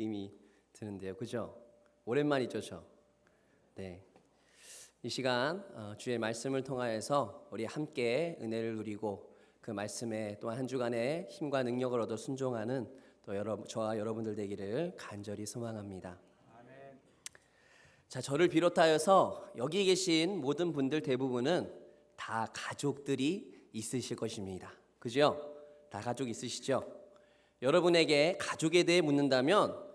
느낌이 드는데요. 그죠? 오랜만이죠, 저. 네. 이 시간 주의 말씀을 통하여서 우리 함께 은혜를 누리고 그 말씀에 또한 한 주간의 힘과 능력을 얻어 순종하는 또 저와 여러분들 되기를 간절히 소망합니다. 아멘. 자, 저를 비롯하여서 여기 계신 모든 분들 대부분은 다 가족들이 있으실 것입니다. 그죠? 다 가족 있으시죠? 여러분에게 가족에 대해 묻는다면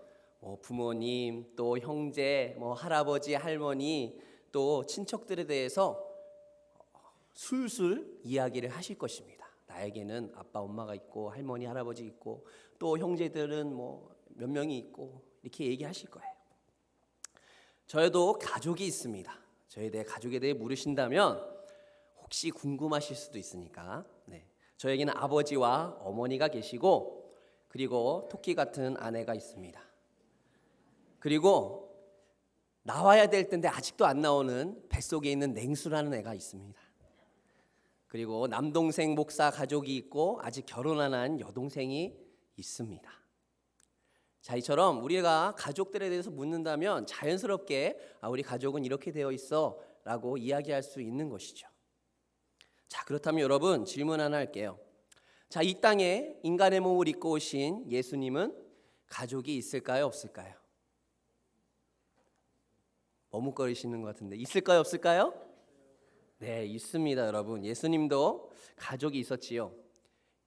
부모님, 또 형제, 할아버지, 할머니, 또 친척들에 대해서 술술 이야기를 하실 것입니다. 나에게는 아빠, 엄마가 있고 할머니, 할아버지 있고 또 형제들은 몇 명이 있고 이렇게 얘기하실 거예요. 저에도 가족이 있습니다. 저에 대해 가족에 대해 물으신다면 혹시 궁금하실 수도 있으니까 저에게는 아버지와 어머니가 계시고 그리고 토끼 같은 아내가 있습니다. 그리고 나와야 될 텐데 아직도 안 나오는 뱃속에 있는 냉수라는 애가 있습니다. 그리고 남동생 목사 가족이 있고 아직 결혼 안 한 여동생이 있습니다. 자, 이처럼 우리가 가족들에 대해서 묻는다면 자연스럽게 우리 가족은 이렇게 되어 있어 라고 이야기할 수 있는 것이죠. 자, 그렇다면 여러분 질문 하나 할게요. 자, 이 땅에 인간의 몸을 입고 오신 예수님은 가족이 있을까요, 없을까요? 머뭇거리시는 것 같은데 있을까요, 없을까요? 네, 있습니다, 여러분. 예수님도 가족이 있었지요.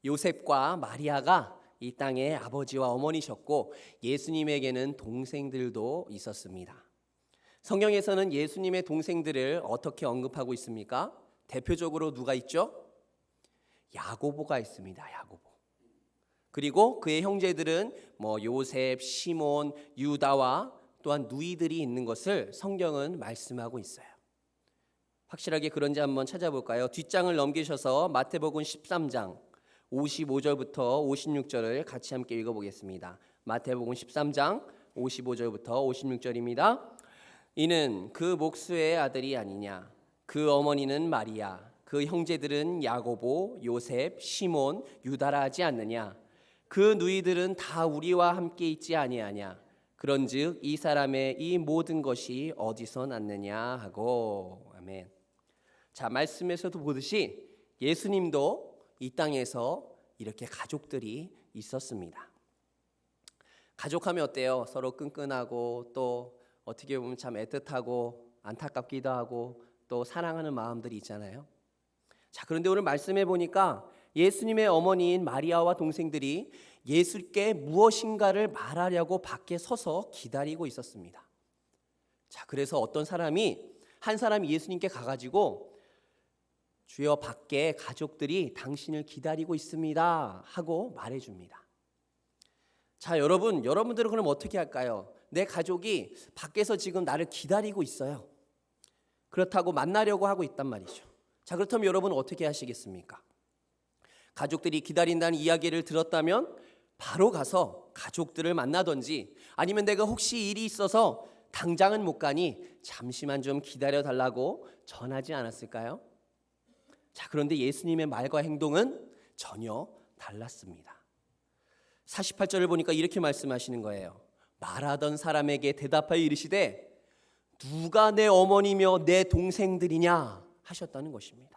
요셉과 마리아가 이 땅의 아버지와 어머니셨고 예수님에게는 동생들도 있었습니다. 성경에서는 예수님의 동생들을 어떻게 언급하고 있습니까? 대표적으로 누가 있죠? 야고보가 있습니다. 야고보. 그리고 그의 형제들은 요셉, 시몬, 유다와 또한 누이들이 있는 것을 성경은 말씀하고 있어요. 확실하게 그런지 한번 찾아볼까요? 뒷장을 넘기셔서 마태복음 13장 55절부터 56절을 같이 함께 읽어보겠습니다. 마태복음 13장 55절부터 56절입니다. 이는 그 목수의 아들이 아니냐? 그 어머니는 마리아, 그 형제들은 야고보, 요셉, 시몬, 유다라 하지 않느냐? 그 누이들은 다 우리와 함께 있지 아니하냐? 그런즉 이 사람의 이 모든 것이 어디서 났느냐 하고. 아멘. 자, 말씀에서도 보듯이 예수님도 이 땅에서 이렇게 가족들이 있었습니다. 가족하면 어때요? 서로 끈끈하고 또 어떻게 보면 참 애틋하고 안타깝기도 하고 또 사랑하는 마음들이 있잖아요. 자, 그런데 오늘 말씀해 보니까 예수님의 어머니인 마리아와 동생들이 예수께 무엇인가를 말하려고 밖에 서서 기다리고 있었습니다. 자, 그래서 한 사람이 예수님께 가가지고 주여, 밖에 가족들이 당신을 기다리고 있습니다 하고 말해줍니다. 자, 여러분들은 그럼 어떻게 할까요? 내 가족이 밖에서 지금 나를 기다리고 있어요. 그렇다고 만나려고 하고 있단 말이죠. 자, 그렇다면 여러분은 어떻게 하시겠습니까? 가족들이 기다린다는 이야기를 들었다면 바로 가서 가족들을 만나든지 아니면 내가 혹시 일이 있어서 당장은 못 가니 잠시만 좀 기다려달라고 전하지 않았을까요? 자, 그런데 예수님의 말과 행동은 전혀 달랐습니다. 48절을 보니까 이렇게 말씀하시는 거예요. 말하던 사람에게 대답하여 이르시되 누가 내 어머니며 내 동생들이냐 하셨다는 것입니다.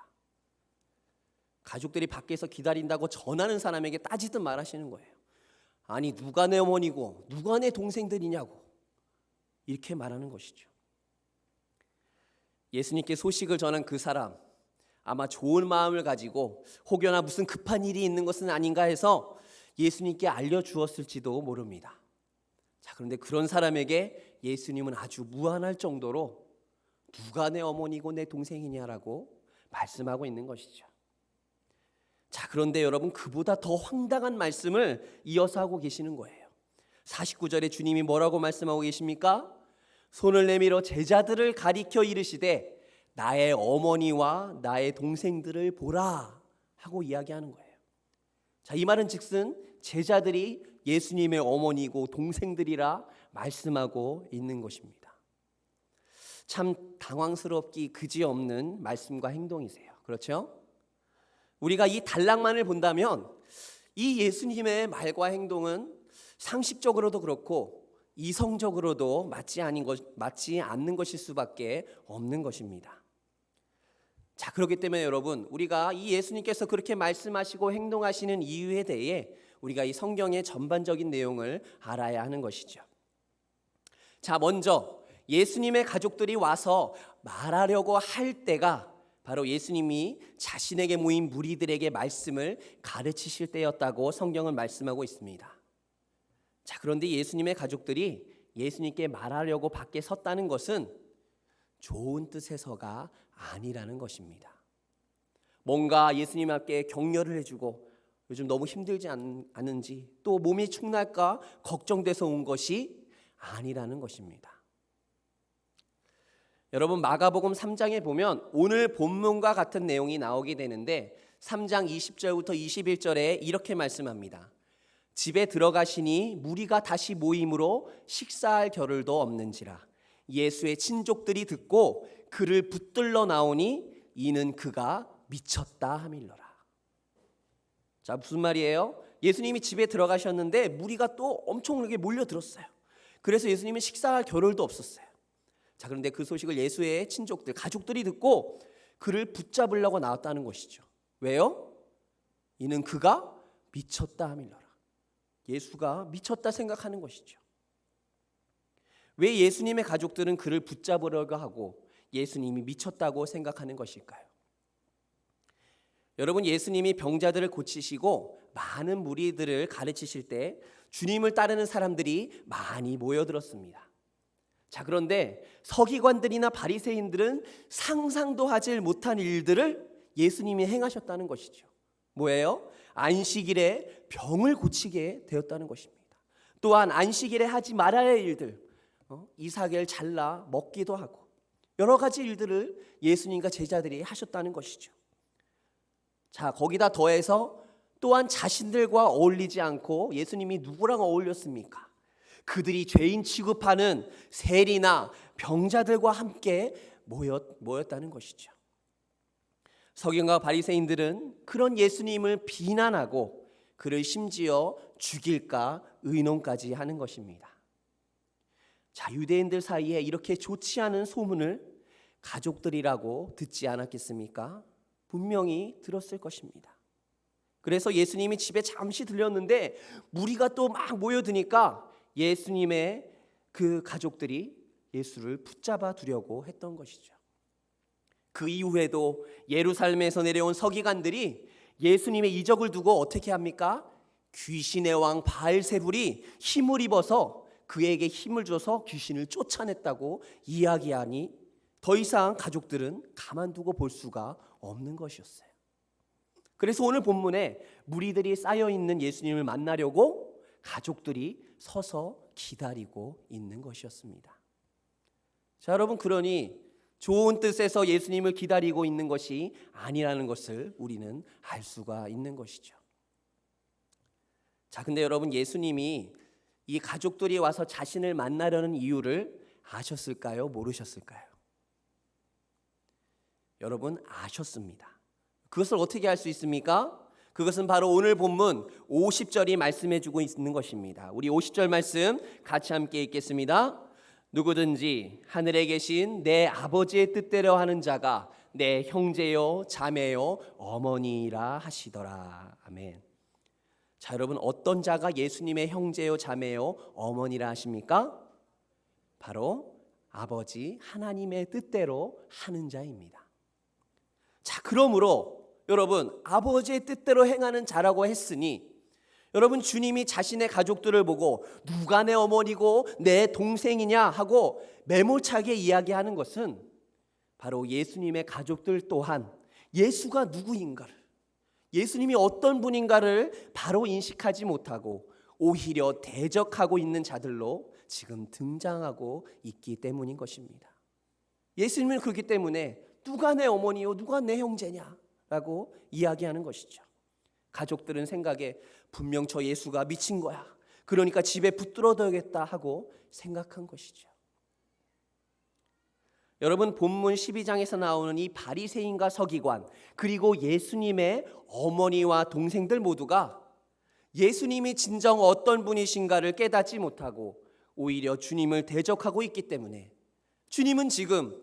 가족들이 밖에서 기다린다고 전하는 사람에게 따지듯 말하시는 거예요. 아니, 누가 내 어머니고 누가 내 동생들이냐고 이렇게 말하는 것이죠. 예수님께 소식을 전한 그 사람, 아마 좋은 마음을 가지고 혹여나 무슨 급한 일이 있는 것은 아닌가 해서 예수님께 알려주었을지도 모릅니다. 자, 그런데 그런 사람에게 예수님은 아주 무안할 정도로 누가 내 어머니고 내 동생이냐라고 말씀하고 있는 것이죠. 자, 그런데 여러분, 그보다 더 황당한 말씀을 이어서 하고 계시는 거예요. 49절에 주님이 뭐라고 말씀하고 계십니까? 손을 내밀어 제자들을 가리켜 이르시되 나의 어머니와 나의 동생들을 보라 하고 이야기하는 거예요. 자, 이 말은 즉슨 제자들이 예수님의 어머니고 동생들이라 말씀하고 있는 것입니다. 참 당황스럽기 그지없는 말씀과 행동이세요. 그렇죠? 우리가 이 단락만을 본다면 이 예수님의 말과 행동은 상식적으로도 그렇고 이성적으로도 맞지 않는 것일 수밖에 없는 것입니다. 자, 그렇기 때문에 여러분, 우리가 이 예수님께서 그렇게 말씀하시고 행동하시는 이유에 대해 우리가 이 성경의 전반적인 내용을 알아야 하는 것이죠. 자, 먼저 예수님의 가족들이 와서 말하려고 할 때가 바로 예수님이 자신에게 모인 무리들에게 말씀을 가르치실 때였다고 성경은 말씀하고 있습니다. 자, 그런데 예수님의 가족들이 예수님께 말하려고 밖에 섰다는 것은 좋은 뜻에서가 아니라는 것입니다. 뭔가 예수님 앞에 격려를 해주고 요즘 너무 힘들지 않은지 또 몸이 축날까 걱정돼서 온 것이 아니라는 것입니다. 여러분, 마가복음 3장에 보면 오늘 본문과 같은 내용이 나오게 되는데 3장 20절부터 21절에 이렇게 말씀합니다. 집에 들어가시니 무리가 다시 모임으로 식사할 겨를도 없는지라. 예수의 친족들이 듣고 그를 붙들러 나오니 이는 그가 미쳤다 하밀러라. 자, 무슨 말이에요? 예수님이 집에 들어가셨는데 무리가 또 엄청나게 몰려들었어요. 그래서 예수님은 식사할 겨를도 없었어요. 자, 그런데 그 소식을 예수의 친족들, 가족들이 듣고 그를 붙잡으려고 나왔다는 것이죠. 왜요? 이는 그가 미쳤다 하밀러라. 예수가 미쳤다 생각하는 것이죠. 왜 예수님의 가족들은 그를 붙잡으려고 하고 예수님이 미쳤다고 생각하는 것일까요? 여러분, 예수님이 병자들을 고치시고 많은 무리들을 가르치실 때 주님을 따르는 사람들이 많이 모여들었습니다. 자, 그런데 서기관들이나 바리새인들은 상상도 하지 못한 일들을 예수님이 행하셨다는 것이죠. 뭐예요? 안식일에 병을 고치게 되었다는 것입니다. 또한 안식일에 하지 말아야 할 일들, 이삭을 잘라 먹기도 하고 여러 가지 일들을 예수님과 제자들이 하셨다는 것이죠. 자, 거기다 더해서 또한 자신들과 어울리지 않고 예수님이 누구랑 어울렸습니까? 그들이 죄인 취급하는 세리나 병자들과 함께 모였다는 것이죠. 서기관과 바리새인들은 그런 예수님을 비난하고 그를 심지어 죽일까 의논까지 하는 것입니다. 자, 유대인들 사이에 이렇게 좋지 않은 소문을 가족들이라고 듣지 않았겠습니까? 분명히 들었을 것입니다. 그래서 예수님이 집에 잠시 들렸는데 무리가 또 막 모여드니까 예수님의 그 가족들이 예수를 붙잡아 두려고 했던 것이죠. 그 이후에도 예루살렘에서 내려온 서기관들이 예수님의 이적을 두고 어떻게 합니까? 귀신의 왕 바알세불이 힘을 입어서 그에게 힘을 줘서 귀신을 쫓아냈다고 이야기하니 더 이상 가족들은 가만두고 볼 수가 없는 것이었어요. 그래서 오늘 본문에 무리들이 쌓여있는 예수님을 만나려고 가족들이 서서 기다리고 있는 것이었습니다. 자, 여러분, 그러니 좋은 뜻에서 예수님을 기다리고 있는 것이 아니라는 것을 우리는 알 수가 있는 것이죠. 자, 근데 여러분, 예수님이 이 가족들이 와서 자신을 만나려는 이유를 아셨을까요? 모르셨을까요? 여러분, 아셨습니다. 그것을 어떻게 알 수 있습니까? 그것은 바로 오늘 본문 50절이 말씀해주고 있는 것입니다. 우리 50절 말씀 같이 함께 읽겠습니다. 누구든지 하늘에 계신 내 아버지의 뜻대로 하는 자가 내 형제요 자매요 어머니라 하시더라. 아멘. 자, 여러분, 어떤 자가 예수님의 형제요 자매요 어머니라 하십니까? 바로 아버지 하나님의 뜻대로 하는 자입니다. 자, 그러므로 여러분, 아버지의 뜻대로 행하는 자라고 했으니 여러분, 주님이 자신의 가족들을 보고 누가 내 어머니고 내 동생이냐 하고 매몰차게 이야기하는 것은 바로 예수님의 가족들 또한 예수가 누구인가를, 예수님이 어떤 분인가를 바로 인식하지 못하고 오히려 대적하고 있는 자들로 지금 등장하고 있기 때문인 것입니다. 예수님은 그렇기 때문에 누가 내 어머니요 누가 내 형제냐라고 이야기하는 것이죠. 가족들은 생각에 분명 저 예수가 미친 거야, 그러니까 집에 붙들어둬야겠다 하고 생각한 것이죠. 여러분, 본문 12장에서 나오는 이 바리새인과 서기관 그리고 예수님의 어머니와 동생들 모두가 예수님이 진정 어떤 분이신가를 깨닫지 못하고 오히려 주님을 대적하고 있기 때문에 주님은 지금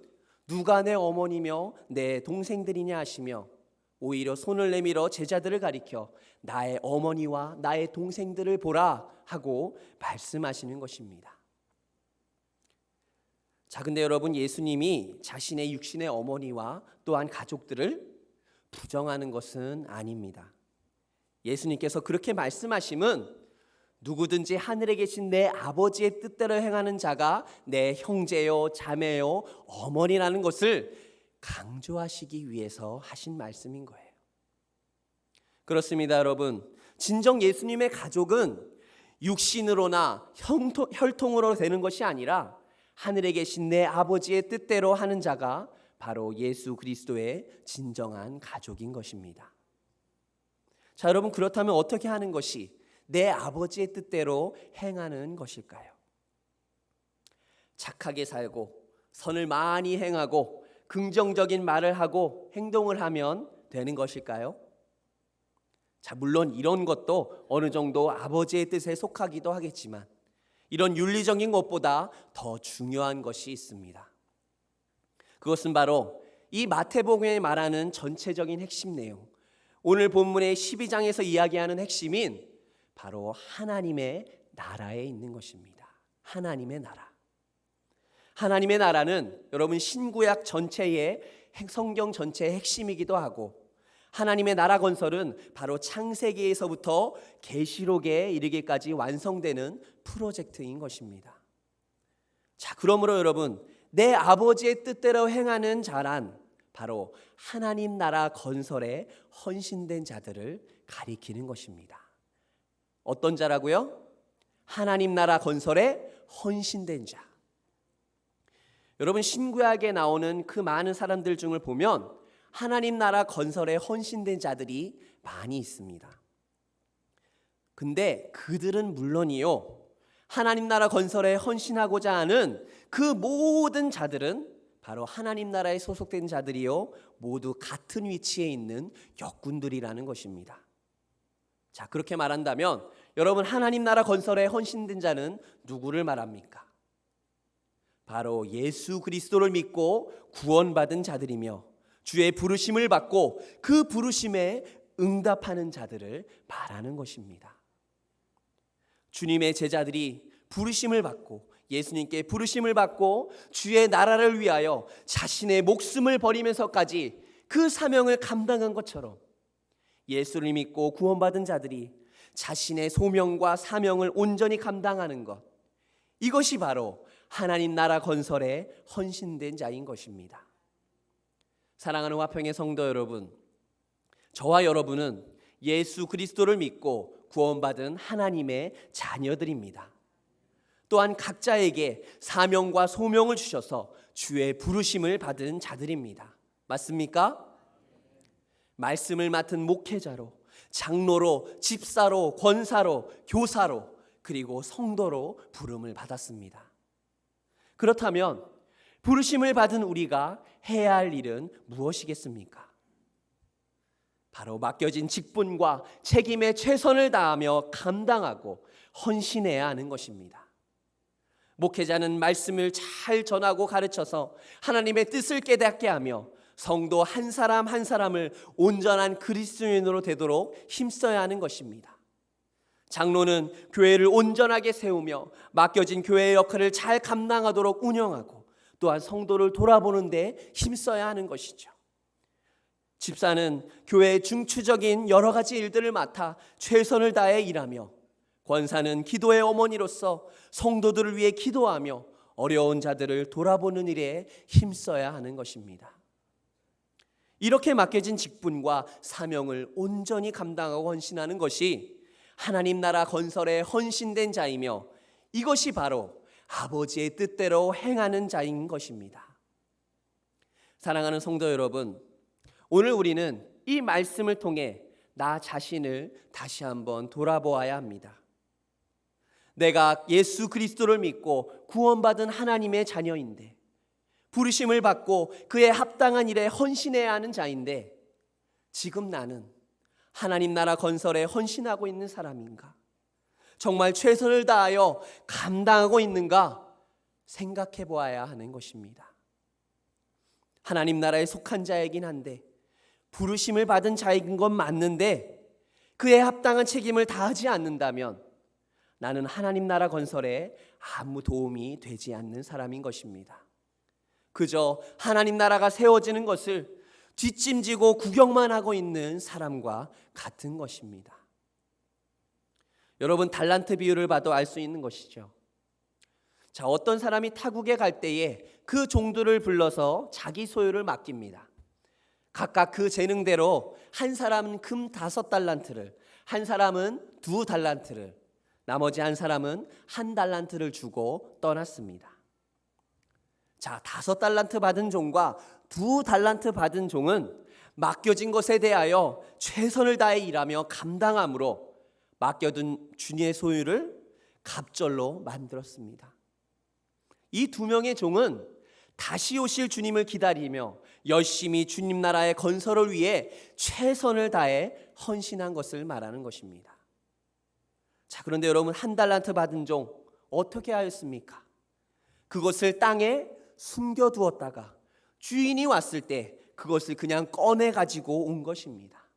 누가 내 어머니며 내 동생들이냐 하시며 오히려 손을 내밀어 제자들을 가리켜 나의 어머니와 나의 동생들을 보라 하고 말씀하시는 것입니다. 자, 근데 여러분, 예수님이 자신의 육신의 어머니와 또한 가족들을 부정하는 것은 아닙니다. 예수님께서 그렇게 말씀하심은 누구든지 하늘에 계신 내 아버지의 뜻대로 행하는 자가 내 형제요, 자매요, 어머니라는 것을 강조하시기 위해서 하신 말씀인 거예요. 그렇습니다, 여러분. 진정 예수님의 가족은 육신으로나 혈통으로 되는 것이 아니라 하늘에 계신 내 아버지의 뜻대로 하는 자가 바로 예수 그리스도의 진정한 가족인 것입니다. 자, 여러분, 그렇다면 어떻게 하는 것이 내 아버지의 뜻대로 행하는 것일까요? 착하게 살고 선을 많이 행하고 긍정적인 말을 하고 행동을 하면 되는 것일까요? 자, 물론 이런 것도 어느 정도 아버지의 뜻에 속하기도 하겠지만 이런 윤리적인 것보다 더 중요한 것이 있습니다. 그것은 바로 이 마태복음에 말하는 전체적인 핵심 내용, 오늘 본문의 12장에서 이야기하는 핵심인 바로 하나님의 나라에 있는 것입니다. 하나님의 나라. 하나님의 나라는 여러분 신구약 전체의 성경 전체의 핵심이기도 하고 하나님의 나라 건설은 바로 창세기에서부터 계시록에 이르기까지 완성되는 프로젝트인 것입니다. 자, 그러므로 여러분, 내 아버지의 뜻대로 행하는 자란 바로 하나님 나라 건설에 헌신된 자들을 가리키는 것입니다. 어떤 자라고요? 하나님 나라 건설에 헌신된 자. 여러분, 신구약에 나오는 그 많은 사람들 중을 보면 하나님 나라 건설에 헌신된 자들이 많이 있습니다. 근데 그들은 물론이요, 하나님 나라 건설에 헌신하고자 하는 그 모든 자들은 바로 하나님 나라에 소속된 자들이요, 모두 같은 위치에 있는 역군들이라는 것입니다. 자, 그렇게 말한다면 여러분, 하나님 나라 건설에 헌신된 자는 누구를 말합니까? 바로 예수 그리스도를 믿고 구원받은 자들이며 주의 부르심을 받고 그 부르심에 응답하는 자들을 말하는 것입니다. 주님의 제자들이 부르심을 받고 예수님께 부르심을 받고 주의 나라를 위하여 자신의 목숨을 버리면서까지 그 사명을 감당한 것처럼 예수를 믿고 구원받은 자들이 자신의 소명과 사명을 온전히 감당하는 것, 이것이 바로 하나님 나라 건설에 헌신된 자인 것입니다. 사랑하는 화평의 성도 여러분, 저와 여러분은 예수 그리스도를 믿고 구원받은 하나님의 자녀들입니다. 또한 각자에게 사명과 소명을 주셔서 주의 부르심을 받은 자들입니다. 맞습니까? 말씀을 맡은 목회자로, 장로로, 집사로, 권사로, 교사로, 그리고 성도로 부름을 받았습니다. 그렇다면 부르심을 받은 우리가 해야 할 일은 무엇이겠습니까? 바로 맡겨진 직분과 책임에 최선을 다하며 감당하고 헌신해야 하는 것입니다. 목회자는 말씀을 잘 전하고 가르쳐서 하나님의 뜻을 깨닫게 하며 성도 한 사람 한 사람을 온전한 그리스도인으로 되도록 힘써야 하는 것입니다. 장로는 교회를 온전하게 세우며 맡겨진 교회의 역할을 잘 감당하도록 운영하고 또한 성도를 돌아보는 데 힘써야 하는 것이죠. 집사는 교회의 중추적인 여러 가지 일들을 맡아 최선을 다해 일하며 권사는 기도의 어머니로서 성도들을 위해 기도하며 어려운 자들을 돌아보는 일에 힘써야 하는 것입니다. 이렇게 맡겨진 직분과 사명을 온전히 감당하고 헌신하는 것이 하나님 나라 건설에 헌신된 자이며 이것이 바로 아버지의 뜻대로 행하는 자인 것입니다. 사랑하는 성도 여러분, 오늘 우리는 이 말씀을 통해 나 자신을 다시 한번 돌아보아야 합니다. 내가 예수 그리스도를 믿고 구원받은 하나님의 자녀인데 부르심을 받고 그에 합당한 일에 헌신해야 하는 자인데 지금 나는 하나님 나라 건설에 헌신하고 있는 사람인가? 정말 최선을 다하여 감당하고 있는가 생각해 보아야 하는 것입니다. 하나님 나라에 속한 자이긴 한데, 부르심을 받은 자이긴 건 맞는데 그에 합당한 책임을 다하지 않는다면 나는 하나님 나라 건설에 아무 도움이 되지 않는 사람인 것입니다. 그저 하나님 나라가 세워지는 것을 뒷짐지고 구경만 하고 있는 사람과 같은 것입니다. 여러분, 달란트 비유를 봐도 알 수 있는 것이죠. 자, 어떤 사람이 타국에 갈 때에 그 종들을 불러서 자기 소유를 맡깁니다. 각각 그 재능대로 한 사람은 금 5달란트를, 한 사람은 2달란트를, 나머지 한 사람은 1달란트를 주고 떠났습니다. 자, 5달란트 받은 종과 2달란트 받은 종은 맡겨진 것에 대하여 최선을 다해 일하며 감당함으로 맡겨둔 주님의 소유를 갑절로 만들었습니다. 이 2명의 종은 다시 오실 주님을 기다리며 열심히 주님 나라의 건설을 위해 최선을 다해 헌신한 것을 말하는 것입니다. 자, 그런데 여러분, 1달란트 받은 종 어떻게 하였습니까? 그것을 땅에 숨겨두었다가 주인이 왔을 때 그것을 그냥 꺼내 가지고 온 것입니다.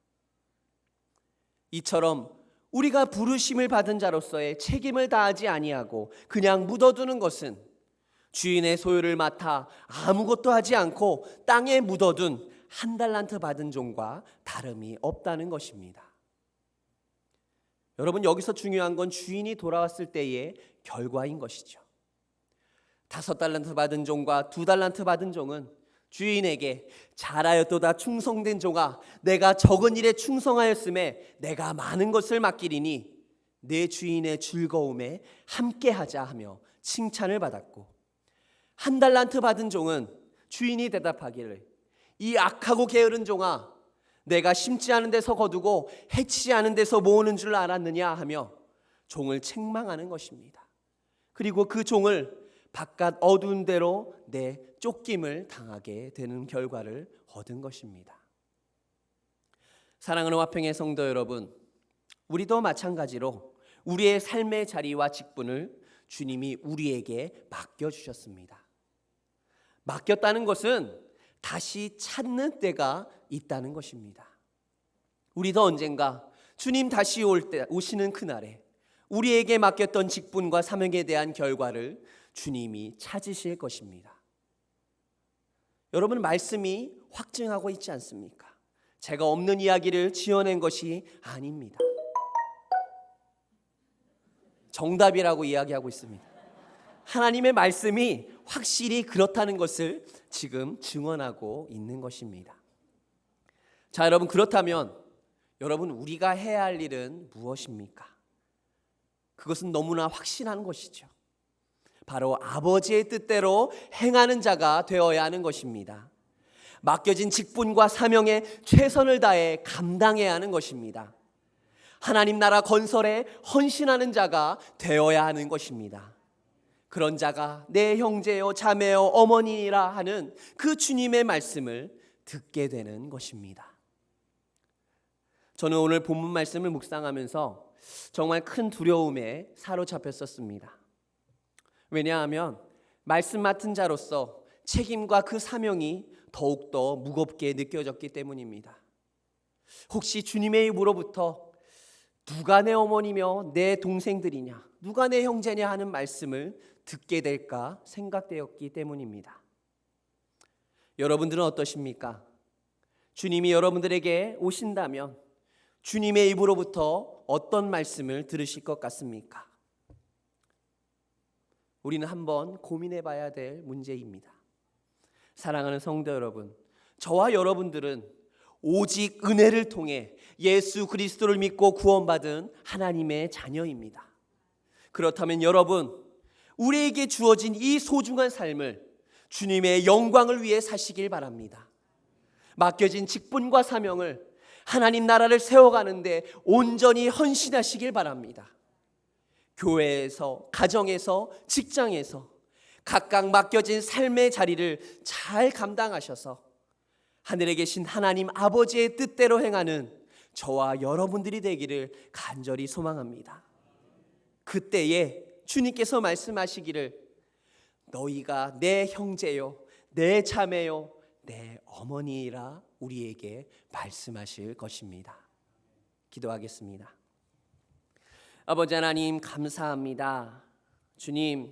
이처럼 우리가 부르심을 받은 자로서의 책임을 다하지 아니하고 그냥 묻어두는 것은 주인의 소유를 맡아 아무것도 하지 않고 땅에 묻어둔 1달란트 받은 종과 다름이 없다는 것입니다. 여러분, 여기서 중요한 건 주인이 돌아왔을 때의 결과인 것이죠. 5달란트 받은 종과 2달란트 받은 종은 주인에게 잘하였도다 충성된 종아, 내가 적은 일에 충성하였음에 내가 많은 것을 맡기리니 내 주인의 즐거움에 함께하자 하며 칭찬을 받았고, 1달란트 받은 종은 주인이 대답하기를 이 악하고 게으른 종아, 내가 심지 않은 데서 거두고 해치지 않은 데서 모으는 줄 알았느냐 하며 종을 책망하는 것입니다. 그리고 그 종을 바깥 어두운 데로 쫓김을 당하게 되는 결과를 얻은 것입니다. 사랑하는 화평의 성도 여러분, 우리도 마찬가지로 우리의 삶의 자리와 직분을 주님이 우리에게 맡겨주셨습니다. 맡겼다는 것은 다시 찾는 때가 있다는 것입니다. 우리도 언젠가 주님 다시 오시는 그날에 우리에게 맡겼던 직분과 사명에 대한 결과를 주님이 찾으실 것입니다. 여러분, 말씀이 확증하고 있지 않습니까? 제가 없는 이야기를 지어낸 것이 아닙니다. 정답이라고 이야기하고 있습니다. 하나님의 말씀이 확실히 그렇다는 것을 지금 증언하고 있는 것입니다. 자, 여러분, 그렇다면 여러분, 우리가 해야 할 일은 무엇입니까? 그것은 너무나 확신한 것이죠. 바로 아버지의 뜻대로 행하는 자가 되어야 하는 것입니다. 맡겨진 직분과 사명에 최선을 다해 감당해야 하는 것입니다. 하나님 나라 건설에 헌신하는 자가 되어야 하는 것입니다. 그런 자가 내 형제요 자매요 어머니라 하는 그 주님의 말씀을 듣게 되는 것입니다. 저는 오늘 본문 말씀을 묵상하면서 정말 큰 두려움에 사로잡혔었습니다. 왜냐하면 말씀 맡은 자로서 책임과 그 사명이 더욱더 무겁게 느껴졌기 때문입니다. 혹시 주님의 입으로부터 누가 내 어머니며 내 동생들이냐, 누가 내 형제냐 하는 말씀을 듣게 될까 생각되었기 때문입니다. 여러분들은 어떠십니까? 주님이 여러분들에게 오신다면 주님의 입으로부터 어떤 말씀을 들으실 것 같습니까? 우리는 한번 고민해 봐야 될 문제입니다. 사랑하는 성도 여러분, 저와 여러분들은 오직 은혜를 통해 예수 그리스도를 믿고 구원받은 하나님의 자녀입니다. 그렇다면 여러분, 우리에게 주어진 이 소중한 삶을 주님의 영광을 위해 사시길 바랍니다. 맡겨진 직분과 사명을 하나님 나라를 세워가는데 온전히 헌신하시길 바랍니다. 교회에서, 가정에서, 직장에서 각각 맡겨진 삶의 자리를 잘 감당하셔서 하늘에 계신 하나님 아버지의 뜻대로 행하는 저와 여러분들이 되기를 간절히 소망합니다. 그때에 주님께서 말씀하시기를 너희가 내 형제요 내 자매요 내 어머니라 우리에게 말씀하실 것입니다. 기도하겠습니다. 아버지 하나님 감사합니다. 주님,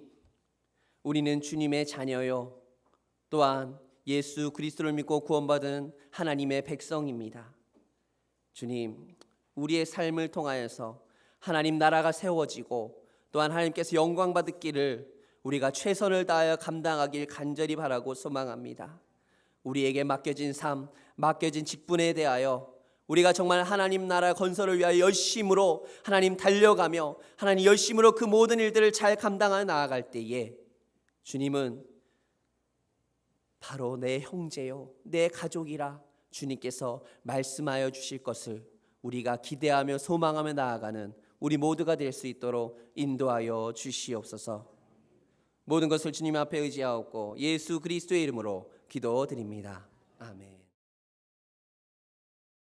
우리는 주님의 자녀요 또한 예수 그리스도를 믿고 구원받은 하나님의 백성입니다. 주님, 우리의 삶을 통하여서 하나님 나라가 세워지고 또한 하나님께서 영광 받기를 우리가 최선을 다하여 감당하길 간절히 바라고 소망합니다. 우리에게 맡겨진 삶, 맡겨진 직분에 대하여 우리가 정말 하나님 나라 건설을 위하여 열심으로 하나님 달려가며 하나님 열심으로 그 모든 일들을 잘 감당하여 나아갈 때에 주님은 바로 내 형제요 내 가족이라 주님께서 말씀하여 주실 것을 우리가 기대하며 소망하며 나아가는 우리 모두가 될 수 있도록 인도하여 주시옵소서. 모든 것을 주님 앞에 의지하옵고 예수 그리스도의 이름으로 기도드립니다. 아멘.